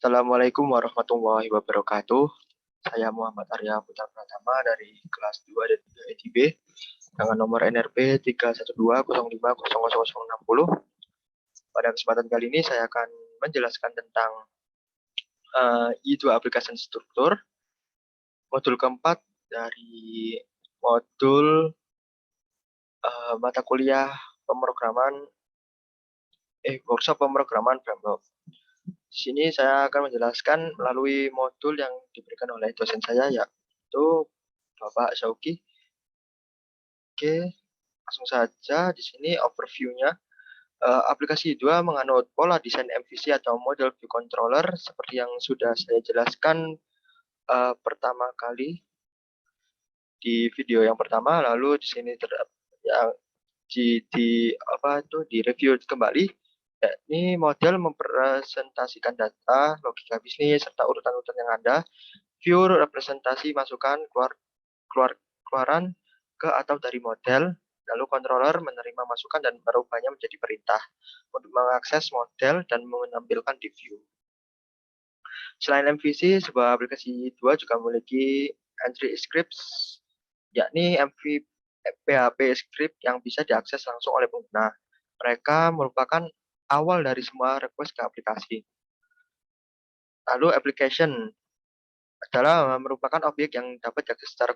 Assalamualaikum warahmatullahi wabarakatuh. Saya Muhammad Arya Putra Pratama dari kelas 2 dan 3 ETB dengan nomor NRP 312050060. Pada kesempatan kali ini saya akan menjelaskan tentang I2 Application Struktur, modul keempat dari modul mata kuliah workshop pemrograman framework. Di sini saya akan menjelaskan melalui modul yang diberikan oleh dosen saya, yaitu Bapak Zauki. Oke, langsung saja di sini overview-nya. Aplikasi 2 menganut pola desain MVC atau Model View Controller seperti yang sudah saya jelaskan pertama kali di video yang pertama. Lalu di sini di review kembali. Ini model mempresentasikan data, logika bisnis, serta urutan-urutan yang ada, view representasi masukan keluaran ke atau dari model, lalu controller menerima masukan dan merubahnya menjadi perintah untuk mengakses model dan menampilkan di view. Selain MVC, sebuah aplikasi 2 juga memiliki entry scripts, yakni PHP script yang bisa diakses langsung oleh pengguna. Mereka merupakan awal dari semua request ke aplikasi. Lalu application adalah merupakan objek yang dapat diakses secara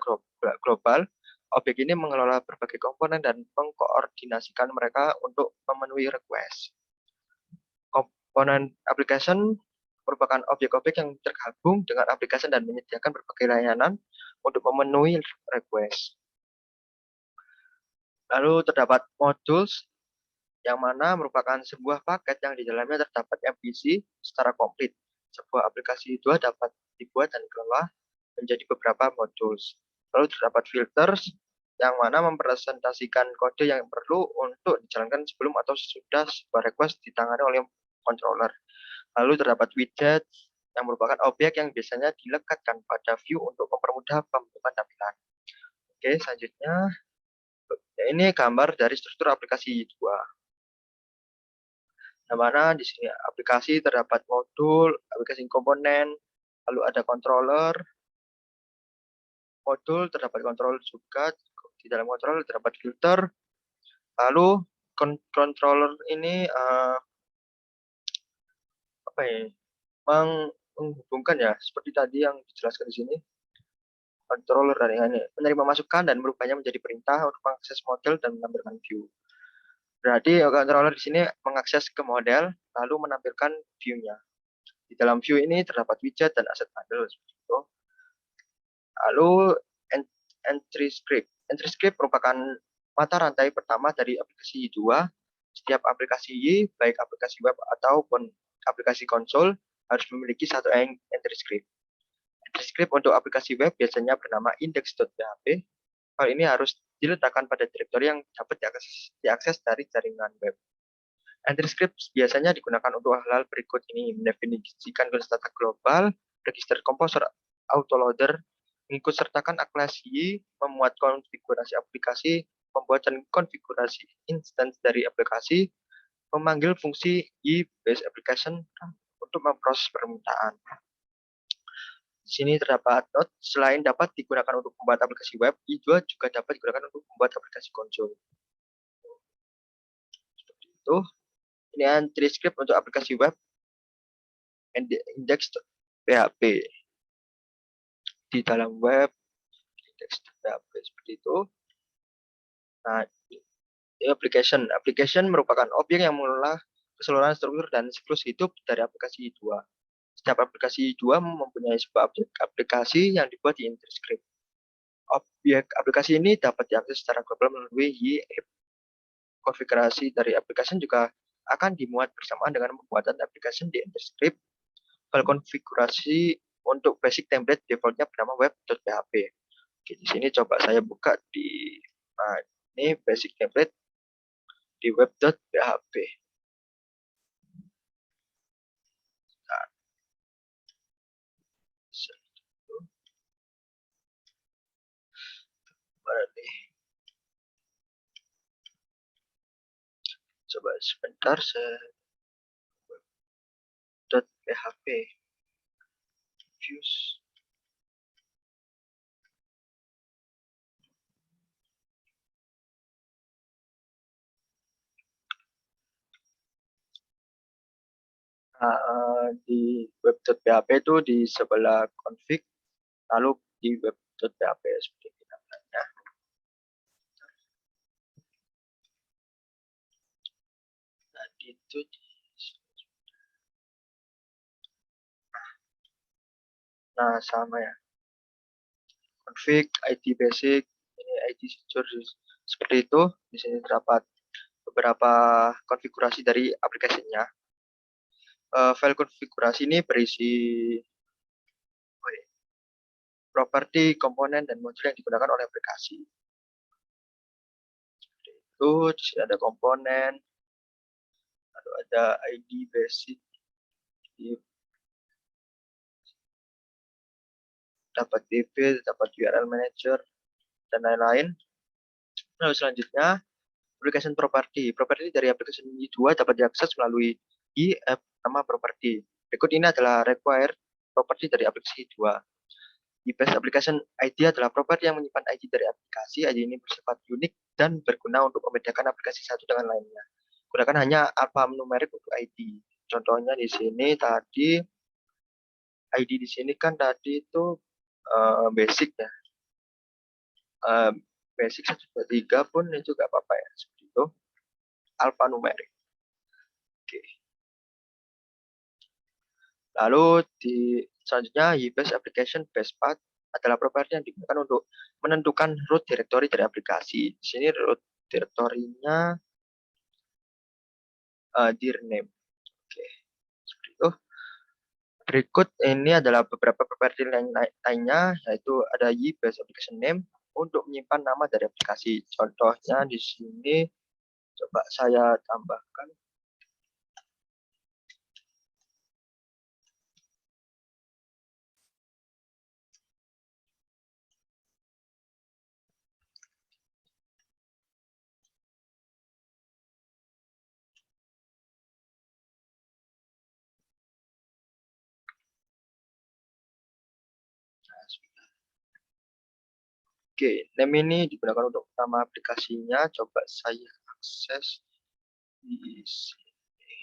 global. Objek ini mengelola berbagai komponen dan mengkoordinasikan mereka untuk memenuhi request. Komponen application merupakan objek-objek yang tergabung dengan aplikasi dan menyediakan berbagai layanan untuk memenuhi request. Lalu terdapat modules yang mana merupakan sebuah paket yang di dalamnya terdapat MVC secara komplit. Sebuah aplikasi 2 dapat dibuat dan dikelola menjadi beberapa modules. Lalu terdapat filters yang mana mempresentasikan kode yang perlu untuk dijalankan sebelum atau sesudah sebuah request ditangani oleh controller. Lalu terdapat widget yang merupakan objek yang biasanya dilekatkan pada view untuk mempermudah pembentukan tampilan. Oke, selanjutnya ini gambar dari struktur aplikasi 2. Di mana di sini aplikasi terdapat modul, aplikasi komponen, lalu ada controller, modul terdapat controller juga, di dalam controller terdapat filter, lalu controller ini menghubungkan ya, seperti tadi yang dijelaskan di sini, controller dari menerima masukan dan merubahnya menjadi perintah untuk mengakses model dan menampilkan view. Berarti controller di sini mengakses ke model lalu menampilkan view-nya. Di dalam view ini terdapat widget dan aset bundle seperti itu. Lalu entry script. Entry script merupakan mata rantai pertama dari aplikasi 2. Setiap aplikasi, baik aplikasi web ataupun aplikasi konsol, harus memiliki satu entry script. Entry script untuk aplikasi web biasanya bernama index.php. Hal ini harus diletakkan pada direktori yang dapat diakses dari jaringan web. Entry script biasanya digunakan untuk hal-hal berikut ini: mendefinisikan kelas data global, register composer, autoloader, mengikut sertakan aplikasi, memuat konfigurasi aplikasi, membuat dan konfigurasi instance dari aplikasi, memanggil fungsi i-based application untuk memproses permintaan. Di sini terdapat note, selain dapat digunakan untuk membuat aplikasi web, I2 juga dapat digunakan untuk membuat aplikasi konsol. Seperti itu. Ini entry script untuk aplikasi web, index.php. Di dalam web, index.php seperti itu. Nah, ini application. Application merupakan objek yang mengelola keseluruhan struktur dan siklus hidup dari aplikasi 2. Setiap aplikasi 2 mempunyai sebuah objek aplikasi yang dibuat di entry script. Objek aplikasi ini dapat diakses secara global melalui YAML. Konfigurasi dari aplikasi juga akan dimuat bersamaan dengan pembuatan aplikasi di entry script. File konfigurasi untuk basic template defaultnya bernama web.php. Oke, di sini coba saya buka di ini basic template di web.php. Coba sebentar saya web.php. views. Di web.php itu di sebelah config, lalu di web.php seperti ini namanya. Tadi itu nah sama ya, config id basic, ini id secure seperti itu. Di sini terdapat beberapa konfigurasi dari aplikasinya. File konfigurasi ini berisi properti, komponen, dan modul yang digunakan oleh aplikasi. Seperti itu, di sini ada komponen, lalu ada ID basic, dapat DB, dapat URL manager, dan lain-lain. Lalu selanjutnya, application property. Property dari aplikasi ini 2 dapat diakses melalui app nama property. Berikut ini adalah required property dari aplikasi 2. Base application ID adalah properti yang menyimpan ID dari aplikasi. ID ini bersifat unik dan berguna untuk membedakan aplikasi satu dengan lainnya. Gunakan hanya alphanumerik untuk ID. Contohnya di sini tadi ID di sini kan tadi itu basic ya. Basic 123 pun itu nggak apa-apa ya, seperti itu. Alphanumerik. Oke. Lalu di selanjutnya base application base path adalah properti yang digunakan untuk menentukan root directory dari aplikasi. Di sini root directory-nya dir name. Oke, seperti itu. Berikut ini adalah beberapa properti lainnya, yaitu ada base application name untuk menyimpan nama dari aplikasi. Contohnya di sini coba saya tambahkan. Oke, name ini digunakan untuk nama aplikasinya. Coba saya akses di sini.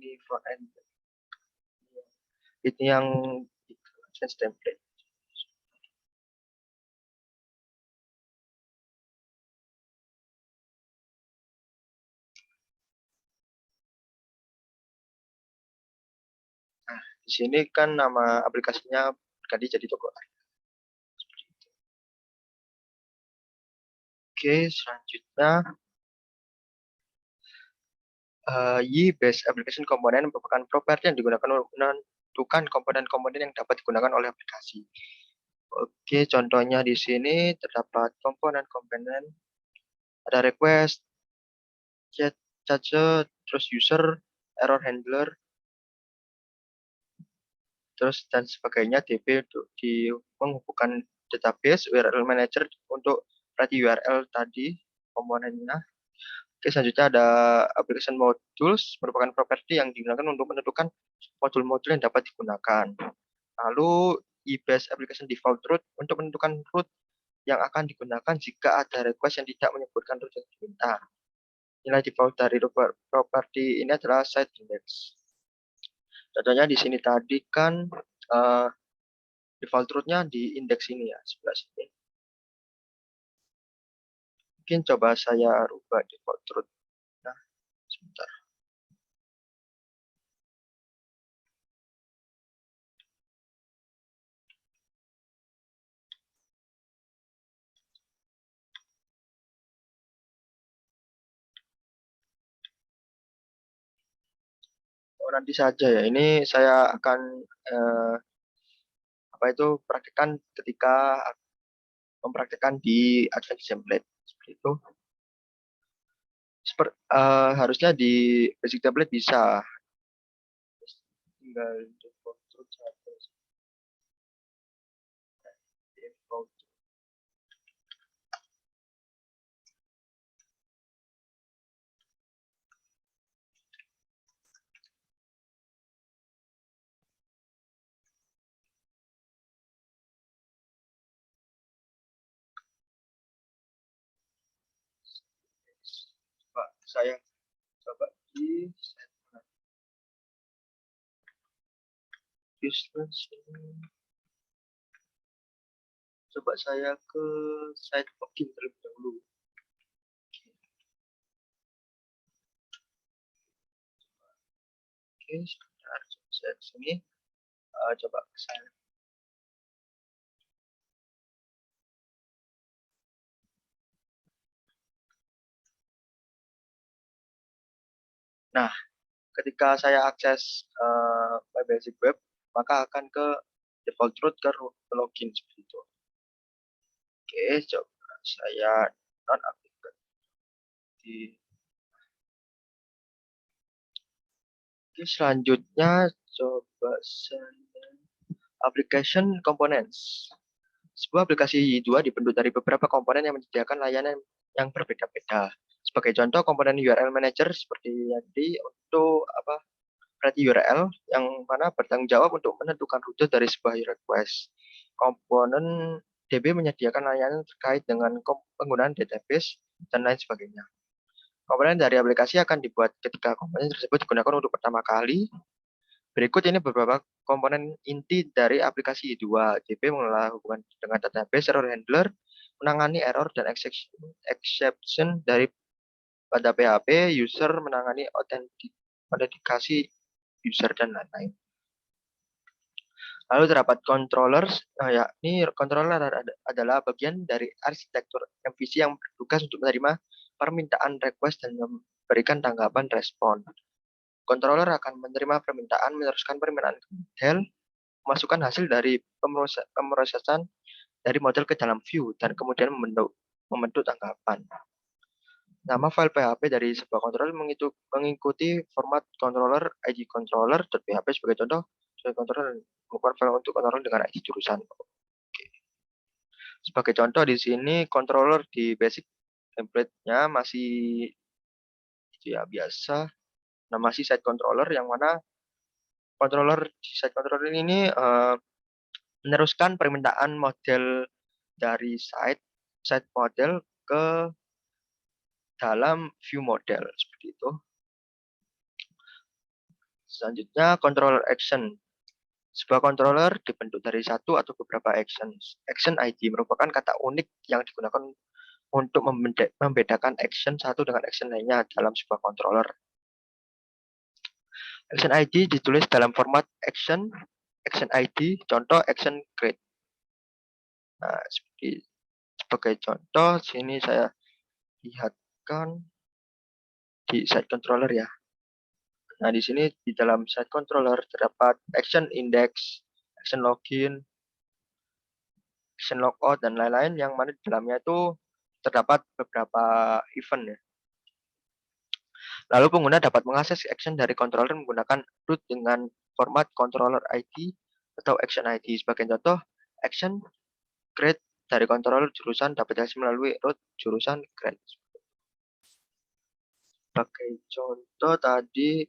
Ini front end. Ini yang change template. Nah, di sini kan nama aplikasinya ganti jadi toko. Oke, selanjutnya base application component merupakan properti yang digunakan untuk menentukan komponen-komponen yang dapat digunakan oleh aplikasi. Oke, contohnya di sini terdapat komponen-komponen, ada request, chat, terus user, error handler, terus dan sebagainya. DB untuk di menghubungkan database, URL manager untuk berarti URL tadi komponennya. Oke, selanjutnya ada application modules, merupakan properti yang digunakan untuk menentukan modul-modul yang dapat digunakan. Lalu base application default root untuk menentukan root yang akan digunakan jika ada request yang tidak menyebutkan root yang diminta. Nilai default dari properti ini adalah site index. Contohnya di sini tadi kan default root-nya di indeks ini ya, sebelah sini. Mungkin coba saya rubah default root. Nah, sebentar. Oh, nanti saja ya. Ini saya akan praktekkan ketika mempraktekkan di Advanced Template seperti itu. Harusnya di basic template bisa. Tinggal default root saja. Default. Saya coba di business ini. Coba saya ke site login terlebih dahulu. Oke, sebentar, saya ke sini. Coba ke saya. Nah, ketika saya akses My Basic Web, maka akan ke default root ke login seperti itu. Oke, coba saya nonaktifkan di. Oke, selanjutnya coba saya application components. Sebuah aplikasi 2 dibentuk dari beberapa komponen yang menyediakan layanan yang berbeda-beda. Sebagai contoh, komponen URL Manager seperti tadi untuk berarti URL yang mana bertanggung jawab untuk menentukan rute dari sebuah request. Komponen DB menyediakan layanan terkait dengan penggunaan database dan lain sebagainya. Komponen dari aplikasi akan dibuat ketika komponen tersebut digunakan untuk pertama kali. Berikut ini beberapa komponen inti dari aplikasi 2. DB mengelola hubungan dengan database, error handler, menangani error dan exception dari pada PHP, user menangani autentikasi user dan lain-lain. Lalu terdapat controllers, yakni controller adalah bagian dari arsitektur MVC yang bertugas untuk menerima permintaan request dan memberikan tanggapan respon. Controller akan menerima permintaan, meneruskan permintaan ke model, memasukkan hasil dari pemrosesan dari model ke dalam view, dan kemudian membentuk tanggapan. Nama file PHP dari sebuah controller mengikuti format controller id controller.php sebagai contoh. Controller merupakan file untuk controller dengan id jurusan. Oke. Sebagai contoh di sini controller di basic template-nya masih ya biasa. Nah, masih site controller yang mana controller di site controller ini meneruskan permintaan model dari site model ke dalam view model seperti itu. Selanjutnya controller action. Sebuah controller dibentuk dari satu atau beberapa actions. Action ID merupakan kata unik yang digunakan untuk membedakan action satu dengan action lainnya dalam sebuah controller. Action ID ditulis dalam format action ID, contoh action create. Nah, sebagai contoh, sini saya lihatkan di site controller ya. Nah, di sini di dalam site controller terdapat action index, action login, action logout, dan lain-lain yang mana di dalamnya itu terdapat beberapa event ya. Lalu pengguna dapat mengakses action dari controller menggunakan root dengan format controller ID atau action ID. Sebagai contoh, action create dari controller jurusan dapat diakses melalui root jurusan create. Sebagai contoh tadi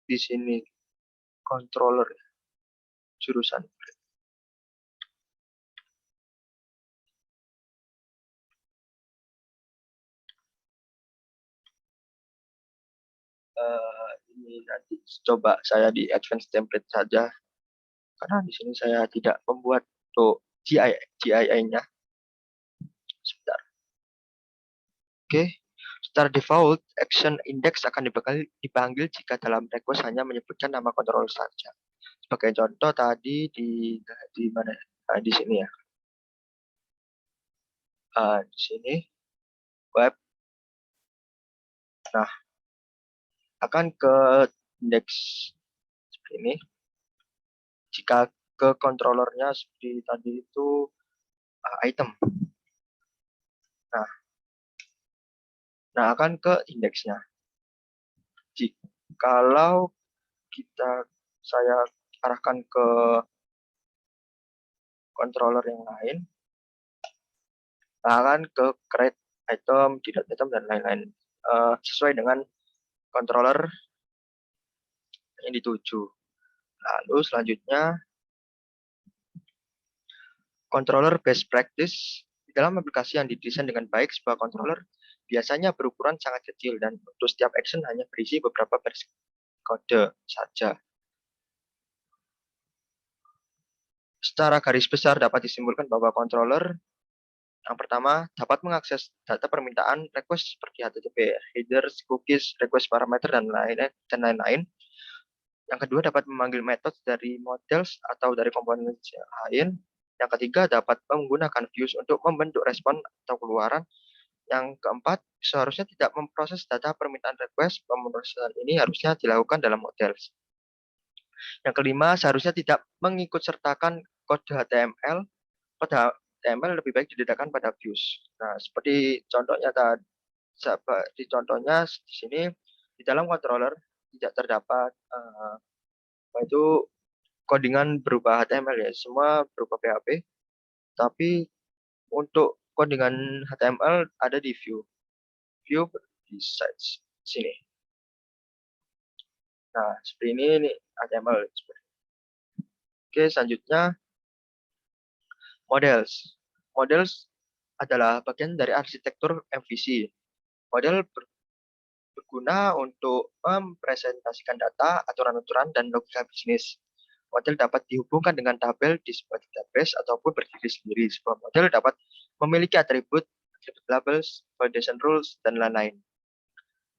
di sini controller jurusan create. Ini nanti coba saya di advanced template saja karena di sini saya tidak membuat untuk GII-nya. Sebentar. Oke, secara default action index akan dipanggil jika dalam request hanya menyebutkan nama controller saja. Sebagai contoh tadi di mana? Nah, di sini ya. Di sini web. Nah, akan ke index seperti ini. Jika ke controllernya seperti tadi itu item. Nah, akan ke indeksnya. Kalau saya arahkan ke controller yang lain, akan ke create item, delete item, dan lain-lain sesuai dengan controller yang dituju. Lalu selanjutnya controller best practice. Di dalam aplikasi yang didesain dengan baik, sebuah controller biasanya berukuran sangat kecil dan untuk setiap action hanya berisi beberapa baris kode saja. Secara garis besar dapat disimpulkan bahwa controller yang pertama dapat mengakses data permintaan request seperti HTTP headers, cookies, request parameter dan lain-lain. Yang kedua dapat memanggil metode dari models atau dari komponen lain. Yang ketiga dapat menggunakan views untuk membentuk respon atau keluaran. Yang keempat, seharusnya tidak memproses data permintaan request. Pemrosesan ini harusnya dilakukan dalam models. Yang kelima, seharusnya tidak mengikut sertakan kode HTML. Kode HTML lebih baik diletakkan pada views. Nah, seperti contohnya tadi, di sini di dalam controller tidak terdapat itu codingan berupa HTML ya, semua berupa PHP. Tapi untuk codingan HTML ada di view di sites sini. Nah, seperti ini HTML. Oke, selanjutnya models. Models adalah bagian dari arsitektur MVC. Model berguna untuk mempresentasikan data, aturan-aturan, dan logika bisnis. Model dapat dihubungkan dengan tabel di sebuah database ataupun berdiri sendiri. Sebuah model dapat memiliki atribut labels, validation rules, dan lain-lain.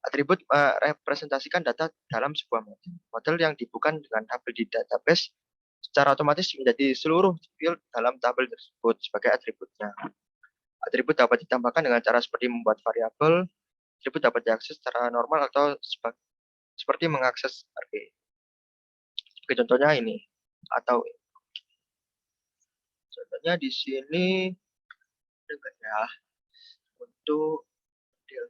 Atribut merepresentasikan data dalam sebuah model. Model yang dibuka dengan tabel di database secara otomatis menjadi seluruh field dalam tabel tersebut sebagai atributnya. Atribut dapat ditambahkan dengan cara seperti membuat variabel. Atribut dapat diakses secara normal atau seperti mengakses array. Sebagai contohnya ini atau contohnya di sini ya untuk model.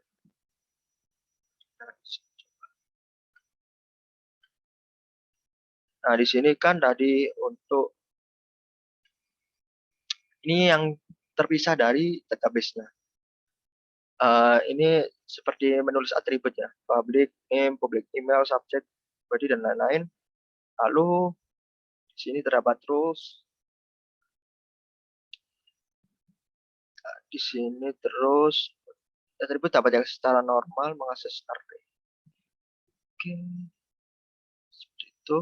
Nah, di sini kan tadi untuk ini yang terpisah dari database-nya. Ini seperti menulis atribut ya, public name, public email, subject, body, dan lain-lain. Lalu di sini terdapat rules. Nah, di sini terus atribut dapat yang secara normal mengakses array. Oke, seperti itu.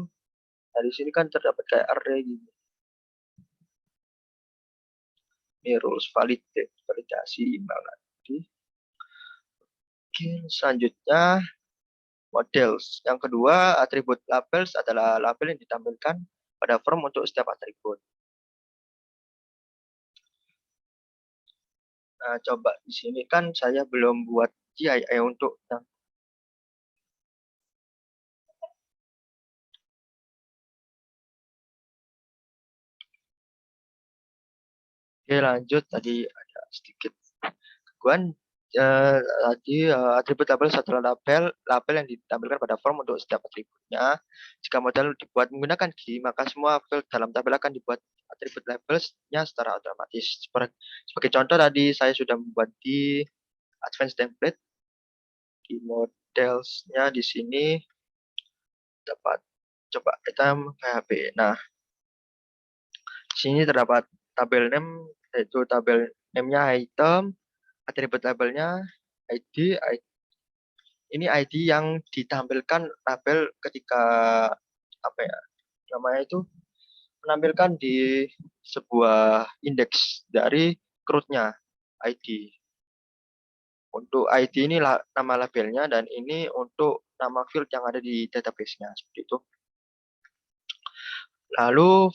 Nah, di sini kan terdapat kayak array gini. Ini rules validasi email nanti. Oke, selanjutnya models. Yang kedua, atribut labels adalah label yang ditampilkan pada form untuk setiap atribut. Nah, coba di sini kan saya belum buat GII untuk yang Oke, lanjut tadi ada sedikit gangguan. Tadi atribut label adalah label yang ditampilkan pada form untuk setiap atributnya. Jika model dibuat menggunakan key, maka semua field dalam tabel akan dibuat atribut labelsnya secara otomatis. Sebagai contoh tadi saya sudah membuat di advanced template. Di modelsnya di sini dapat coba item PHP. Nah, di sini terdapat tabel name, yaitu tabel name-nya item, atribut labelnya ID. Ini ID yang ditampilkan tabel ketika apa ya namanya itu menampilkan di sebuah indeks dari CRUD-nya ID. Untuk ID ini nama labelnya dan ini untuk nama field yang ada di database-nya seperti itu. Lalu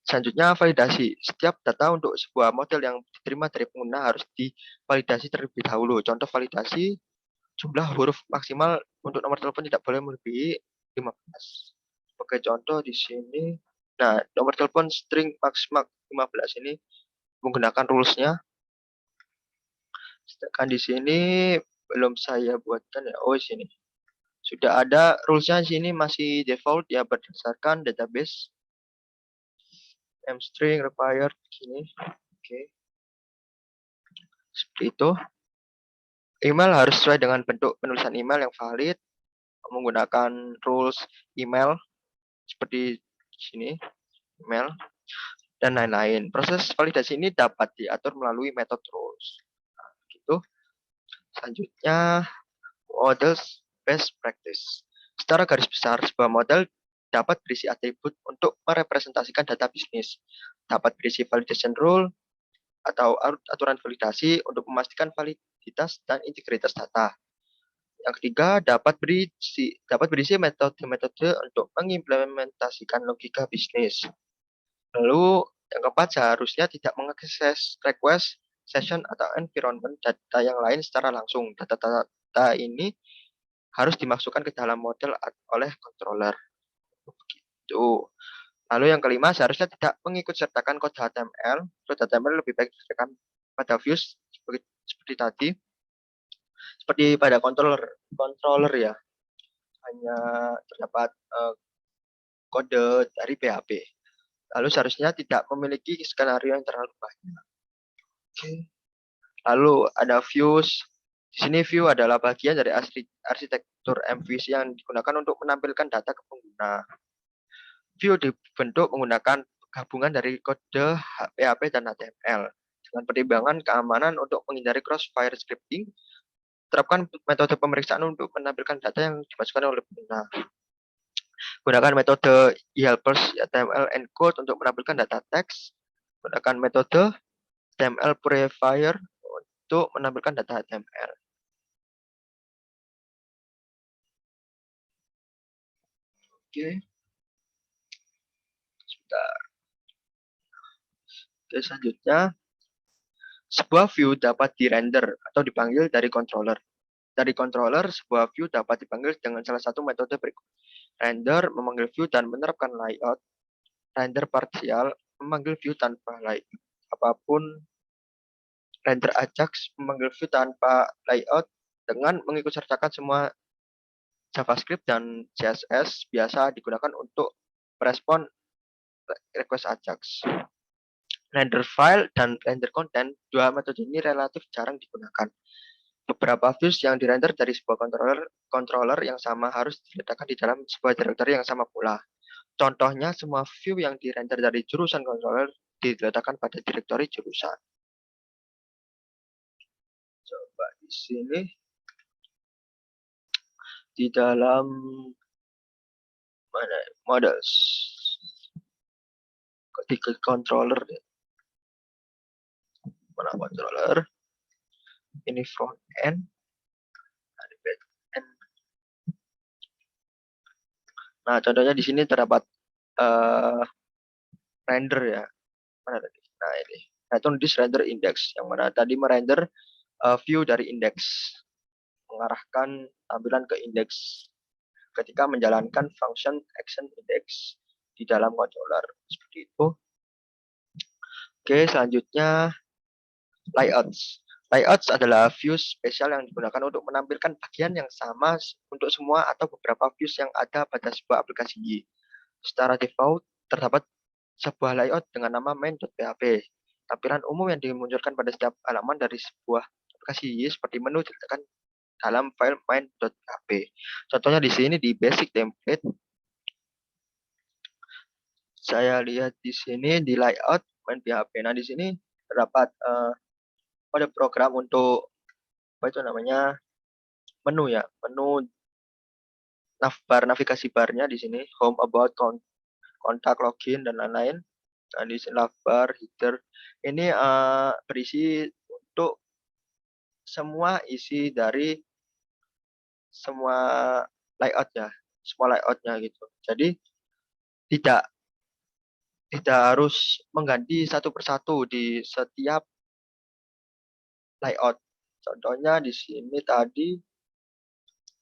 selanjutnya validasi. Setiap data untuk sebuah model yang diterima dari pengguna harus divalidasi terlebih dahulu. Contoh validasi, jumlah huruf maksimal untuk nomor telepon tidak boleh melebihi 15. Sebagai contoh di sini, nah nomor telepon string maksimal 15 ini menggunakan rules-nya. Sedangkan di sini belum saya buatkan ya. Oh, di sini sudah ada rules-nya. Di sini masih default ya berdasarkan database. String required gini. Oke. Seperti itu. Email harus sesuai dengan bentuk penulisan email yang valid, menggunakan rules email seperti sini, email, dan lain-lain. Proses validasi ini dapat diatur melalui metode rules. Nah, gitu. Selanjutnya, model best practice. Secara garis besar, sebuah model dapat berisi atribut untuk merepresentasikan data bisnis, dapat berisi validation rule atau aturan validasi untuk memastikan validitas dan integritas data. Yang ketiga, dapat berisi metode-metode untuk mengimplementasikan logika bisnis. Lalu yang keempat, seharusnya tidak mengakses request, session, atau environment data yang lain secara langsung. Data ini harus dimasukkan ke dalam model oleh controller. Begitu. Lalu yang kelima, seharusnya tidak mengikut sertakan kode HTML. Kode HTML lebih baik diterapkan pada views seperti tadi. Seperti pada controller ya. Hanya terdapat kode dari PHP. Lalu seharusnya tidak memiliki skenario yang terlalu banyak. Oke. Lalu ada views. Di sini view adalah bagian dari arsitektur MVC yang digunakan untuk menampilkan data ke pengguna. View dibentuk menggunakan gabungan dari kode PHP dan HTML. Dengan pertimbangan keamanan untuk menghindari crossfire scripting, terapkan metode pemeriksaan untuk menampilkan data yang dimasukkan oleh pengguna. Gunakan metode eHelpers HTML encode untuk menampilkan data teks. Gunakan metode HTML purifier untuk menampilkan data HTML. Oke. Sebentar. Oke, selanjutnya, sebuah view dapat dirender atau dipanggil dari controller. Dari controller, sebuah view dapat dipanggil dengan salah satu metode berikut. Render, memanggil view dan menerapkan layout. Render parsial, memanggil view tanpa layout. Apapun render Ajax, memanggil view tanpa layout dengan mengikut sertakan semua JavaScript dan CSS biasa digunakan untuk merespon request Ajax. Render file dan render content, dua metode ini relatif jarang digunakan. Beberapa views yang dirender dari sebuah controller yang sama harus diletakkan di dalam sebuah directory yang sama pula. Contohnya, semua view yang dirender dari jurusan controller diletakkan pada directory jurusan. Coba di sini di dalam mana models ketika controller mana controller ini front end ada back end. Nah, contohnya di sini terdapat render ya. Mana tadi? Nah, ini return this render index yang mana tadi merender view dari indeks, mengarahkan tampilan ke indeks ketika menjalankan function action index di dalam controller seperti itu. Oke, selanjutnya layouts. Layouts adalah views spesial yang digunakan untuk menampilkan bagian yang sama untuk semua atau beberapa views yang ada pada sebuah aplikasi. Secara default, terdapat sebuah layout dengan nama main.php. Tampilan umum yang dimunculkan pada setiap halaman dari sebuah aplikasi seperti menu diletakkan dalam file main.php. Contohnya di sini di basic template. Saya lihat di sini di layout main.php. Nah, di sini terdapat ada program untuk apa itu namanya menu ya, menu navigasi barnya di sini home, about, kontak, login dan lain-lain. Nah, di sini bar, header ini berisi untuk semua isi dari semua layout ya, semua layoutnya gitu. Jadi tidak harus mengganti satu persatu di setiap layout. Contohnya di sini tadi,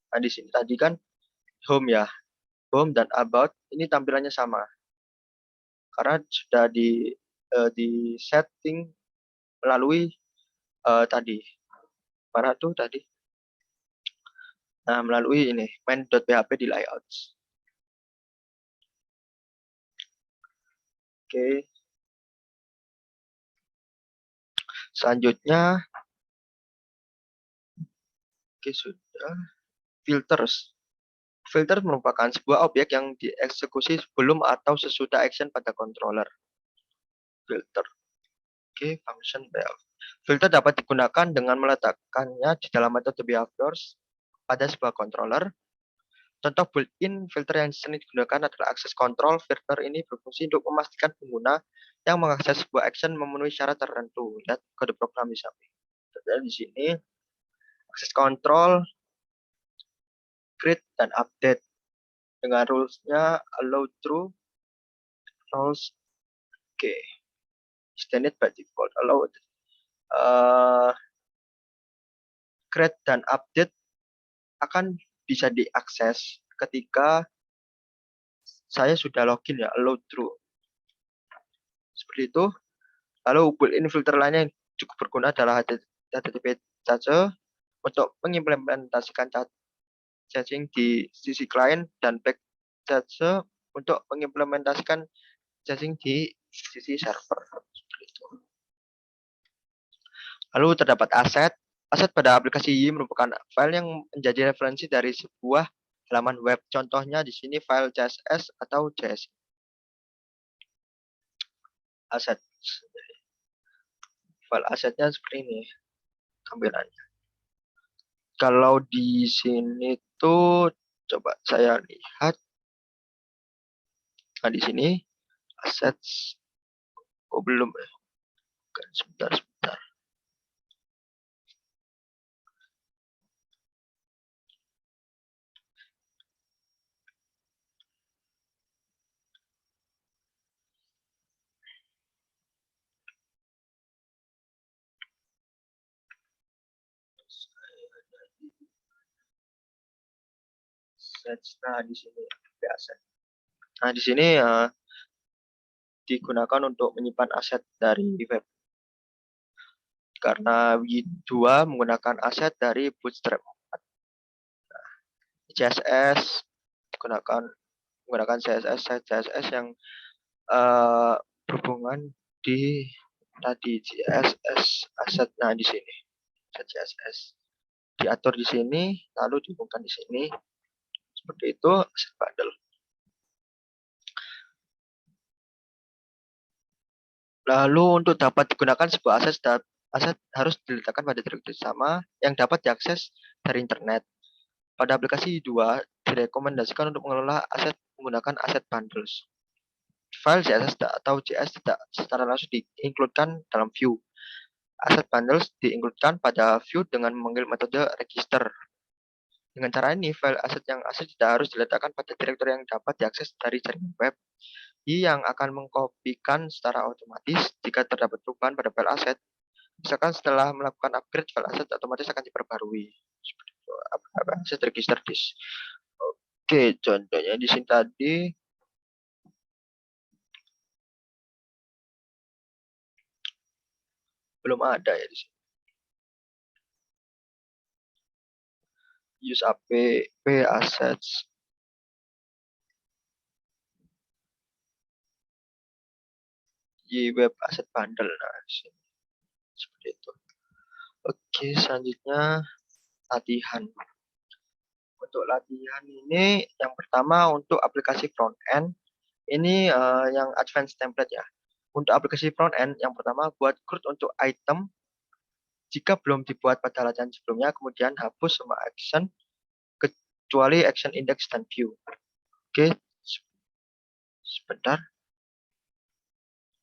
nah di sini tadi kan home ya, home dan about ini tampilannya sama karena sudah di setting melalui tadi mana tuh tadi. Nah, melalui ini main.php di layouts. Oke. Selanjutnya, oke sudah. Filters. Filter merupakan sebuah objek yang dieksekusi sebelum atau sesudah action pada controller. Filter. Oke, function payout. Filter dapat digunakan dengan meletakkannya di dalam metode behaviors pada sebuah controller. Contoh built-in filter yang sering digunakan adalah access control. Filter ini berfungsi untuk memastikan pengguna yang mengakses sebuah action memenuhi syarat tertentu. Lihat kode program di samping. Dan di sini access control, create dan update dengan rules-nya allow true, false, oke, extended by default, allow create dan update akan bisa diakses ketika saya sudah login ya, allow true. Seperti itu. Lalu built-in filter lainnya yang cukup berguna adalah HTTP saja untuk mengimplementasikan caching di sisi klien dan back saja untuk mengimplementasikan caching di sisi server. Seperti itu. Lalu terdapat aset. Aset pada aplikasi Y merupakan file yang menjadi referensi dari sebuah halaman web. Contohnya di sini file CSS atau JS. Aset. File asetnya seperti ini tampilannya. Kalau di sini tuh coba saya lihat. Nah, di sini assets. Oh, belum ya. Sebentar. Nah, di sini aset. Nah, di sini digunakan untuk menyimpan aset dari web. Karena W2 menggunakan aset dari Bootstrap. Nah, CSS menggunakan CSS yang berhubungan di tadi CSS aset. Nah, di sini CSS diatur di sini, lalu dihubungkan di sini. Seperti itu aset bundle. Lalu untuk dapat digunakan sebuah aset harus diletakkan pada direktori sama yang dapat diakses dari internet. Pada aplikasi 2 direkomendasikan untuk mengelola aset menggunakan aset bundles. File CSS atau JS tidak secara langsung diinkludkan dalam view. Aset bundles diinkludkan pada view dengan memanggil metode register. Dengan cara ini, file aset yang asli tidak harus diletakkan pada direktori yang dapat diakses dari jaringan web. Yang akan mengkopikan secara otomatis jika terdapat perubahan pada file aset. Misalkan setelah melakukan upgrade, file aset otomatis akan diperbarui. Aset register disk. Oke, contohnya di sini tadi belum ada ya di sini. Use app assets. Y web asset bundle. Nah, di sini. Seperti itu. Oke, selanjutnya latihan. Untuk latihan ini yang pertama untuk aplikasi front end ini yang advanced template ya. Untuk aplikasi front end yang pertama buat CRUD untuk item jika belum dibuat pada latihan sebelumnya, kemudian hapus semua action kecuali action index dan view. Oke, sebentar.